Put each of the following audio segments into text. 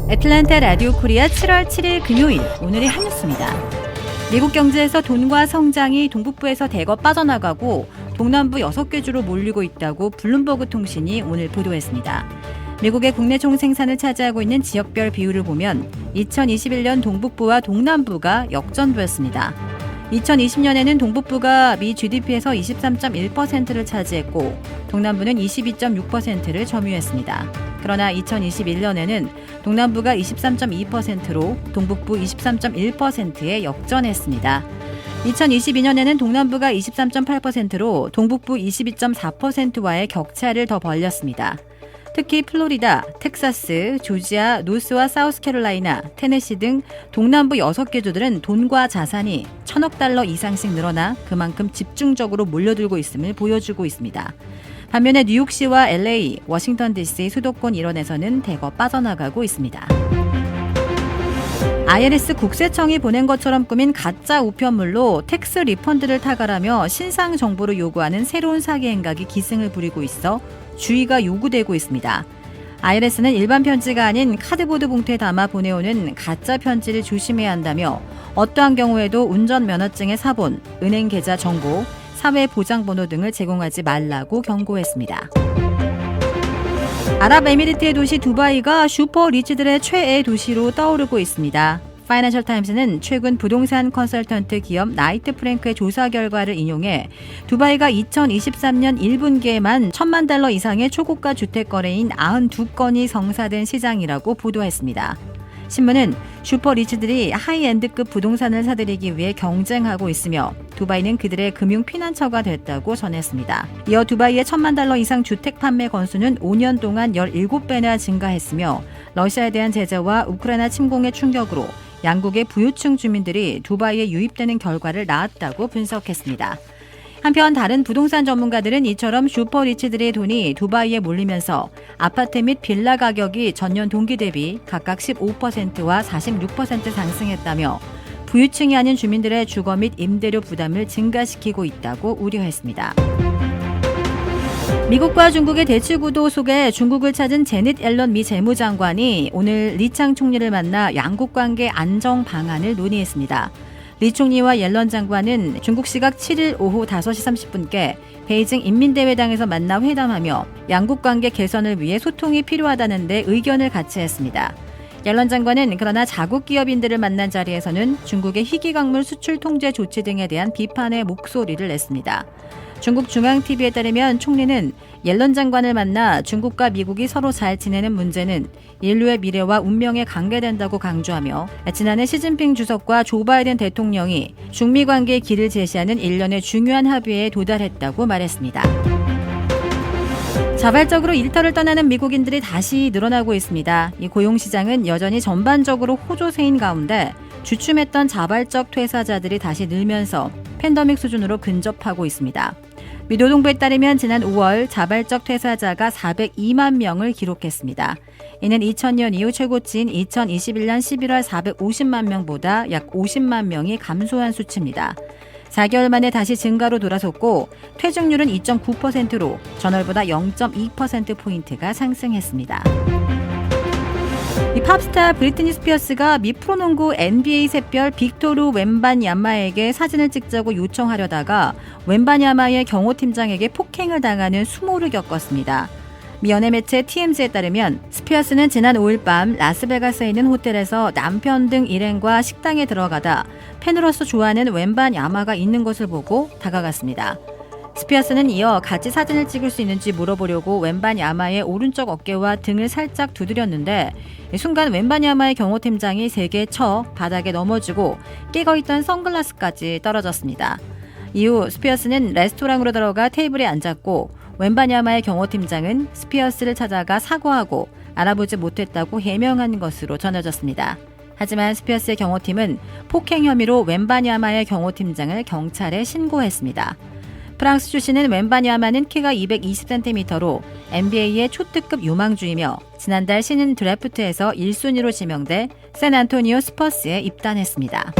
애틀랜타 라디오 코리아 7월 7일 금요일, 오늘의 한 뉴스입니다. 미국 경제에서 돈과 성장이 동북부에서 대거 빠져나가고 동남부 6개 주로 몰리고 있다고 블룸버그 통신이 오늘 보도했습니다. 미국의 국내 총생산을 차지하고 있는 지역별 비율을 보면 2021년 동북부와 동남부가 역전부였습니다. 2020년에는 동북부가 미 GDP에서 23.1%를 차지했고 동남부는 22.6%를 점유했습니다. 그러나 2021년에는 동남부가 23.2%로 동북부 23.1%에 역전했습니다. 2022년에는 동남부가 23.8%로 동북부 22.4%와의 격차를 더 벌렸습니다. 특히 플로리다, 텍사스, 조지아, 노스와 사우스캐롤라이나, 테네시 등 동남부 6개 주들은 돈과 자산이 1,000억 달러 이상씩 늘어나 그만큼 집중적으로 몰려들고 있음을 보여주고 있습니다. 반면에 뉴욕시와 LA, 워싱턴 DC 수도권 일원에서는 대거 빠져나가고 있습니다. IRS 국세청이 보낸 것처럼 꾸민 가짜 우편물로 텍스 리펀드를 타갈하며 신상 정보를 요구하는 새로운 사기 행각이 기승을 부리고 있어 주의가 요구되고 있습니다. IRS는 일반 편지가 아닌 카드보드 봉투에 담아 보내오는 가짜 편지를 조심해야 한다며 어떠한 경우에도 운전면허증의 사본, 은행 계좌 정보, 사회보장번호 등을 제공하지 말라고 경고했습니다. 아랍에미리트의 도시 두바이가 슈퍼 리치들의 최애 도시로 떠오르고 있습니다. 파이낸셜 타임스는 최근 부동산 컨설턴트 기업 나이트 프랭크의 조사 결과를 인용해 두바이가 2023년 1분기에만 1,000만 달러 이상의 초고가 주택 거래인 92건이 성사된 시장이라고 보도했습니다. 신문은 슈퍼 리치들이 하이엔드급 부동산을 사들이기 위해 경쟁하고 있으며 두바이는 그들의 금융 피난처가 됐다고 전했습니다. 이어 두바이의 1,000만 달러 이상 주택 판매 건수는 5년 동안 17배나 증가했으며 러시아에 대한 제재와 우크라이나 침공의 충격으로 양국의 부유층 주민들이 두바이에 유입되는 결과를 낳았다고 분석했습니다. 한편 다른 부동산 전문가들은 이처럼 슈퍼리치들의 돈이 두바이에 몰리면서 아파트 및 빌라 가격이 전년 동기 대비 각각 15%와 46% 상승했다며 부유층이 아닌 주민들의 주거 및 임대료 부담을 증가시키고 있다고 우려했습니다. 미국과 중국의 대치 구도 속에 중국을 찾은 제닛 옐런 미 재무장관이 오늘 리창 총리를 만나 양국 관계 안정 방안을 논의했습니다. 리 총리와 옐런 장관은 중국 시각 7일 오후 5시 30분께 베이징 인민대회당에서 만나 회담하며 양국 관계 개선을 위해 소통이 필요하다는 데 의견을 같이 했습니다. 옐런 장관은 그러나 자국 기업인들을 만난 자리에서는 중국의 희귀광물 수출 통제 조치 등에 대한 비판의 목소리를 냈습니다. 중국 중앙TV에 따르면 총리는 옐런 장관을 만나 중국과 미국이 서로 잘 지내는 문제는 인류의 미래와 운명에 관계된다고 강조하며 지난해 시진핑 주석과 조 바이든 대통령이 중미 관계의 길을 제시하는 일련의 중요한 합의에 도달했다고 말했습니다. 자발적으로 일터를 떠나는 미국인들이 다시 늘어나고 있습니다. 이 고용시장은 여전히 전반적으로 호조세인 가운데 주춤했던 자발적 퇴사자들이 다시 늘면서 팬데믹 수준으로 근접하고 있습니다. 미 노동부에 따르면 지난 5월 자발적 퇴사자가 402만 명을 기록했습니다. 이는 2000년 이후 최고치인 2021년 11월 450만 명보다 약 50만 명이 감소한 수치입니다. 4개월 만에 다시 증가로 돌아섰고 퇴직률은 2.9%로 전월보다 0.2%포인트가 상승했습니다. 이 팝스타 브리트니 스피어스가 미 프로농구 NBA 샛별 빅토르 웬반야마에게 사진을 찍자고 요청하려다가 웬반야마의 경호팀장에게 폭행을 당하는 수모를 겪었습니다. 미 연예 매체 TMZ에 따르면 스피어스는 지난 5일 밤 라스베가스에 있는 호텔에서 남편 등 일행과 식당에 들어가다 팬으로서 좋아하는 웬반야마가 있는 것을 보고 다가갔습니다. 스피어스는 이어 같이 사진을 찍을 수 있는지 물어보려고 웬반야마의 오른쪽 어깨와 등을 살짝 두드렸는데 순간 웬반야마의 경호팀장이 세게 쳐 바닥에 넘어지고 끼고있던 선글라스까지 떨어졌습니다. 이후 스피어스는 레스토랑으로 들어가 테이블에 앉았고 웬반야마의 경호팀장은 스피어스를 찾아가 사과하고 알아보지 못했다고 해명한 것으로 전해졌습니다. 하지만 스피어스의 경호팀은 폭행 혐의로 웬반야마의 경호팀장을 경찰에 신고했습니다. 프랑스 출신인 웬바냐마는 키가 220cm로 NBA의 초특급 유망주이며 지난달 신인 드래프트에서 1순위로 지명돼 샌안토니오 스퍼스에 입단했습니다.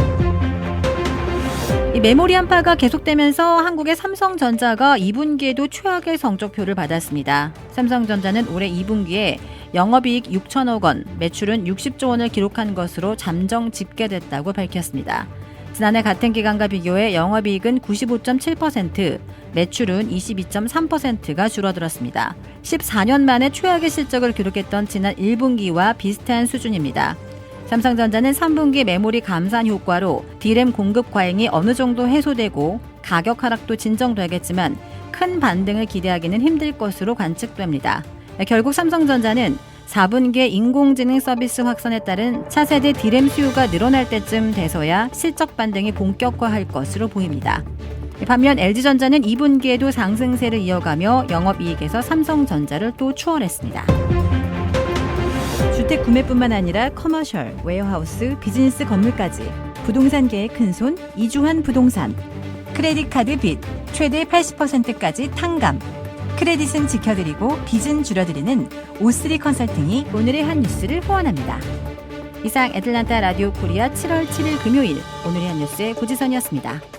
이 메모리 한파가 계속되면서 한국의 삼성전자가 2분기에도 최악의 성적표를 받았습니다. 삼성전자는 올해 2분기에 영업이익 6천억 원, 매출은 60조 원을 기록한 것으로 잠정 집계됐다고 밝혔습니다. 지난해 같은 기간과 비교해 영업이익은 95.7%, 매출은 22.3%가 줄어들었습니다. 14년 만에 최악의 실적을 기록했던 지난 1분기와 비슷한 수준입니다. 삼성전자는 3분기 메모리 감산 효과로 D램 공급 과잉이 어느 정도 해소되고 가격 하락도 진정되겠지만 큰 반등을 기대하기는 힘들 것으로 관측됩니다. 결국 삼성전자는 4분기에 인공지능 서비스 확산에 따른 차세대 D램 수요가 늘어날 때쯤 돼서야 실적 반등이 본격화할 것으로 보입니다. 반면 LG전자는 2분기에도 상승세를 이어가며 영업이익에서 삼성전자를 또 추월했습니다. 주택 구매뿐만 아니라 커머셜, 웨어하우스, 비즈니스 건물까지 부동산계의 큰손 이주환 부동산. 크레딧 카드 빚 최대 80%까지 탕감. 크레딧은 지켜드리고 빚은 줄여드리는 O3 컨설팅이 오늘의 한 뉴스를 후원합니다. 이상 애틀란타 라디오 코리아 7월 7일 금요일 오늘의 한 뉴스의 고지선이었습니다.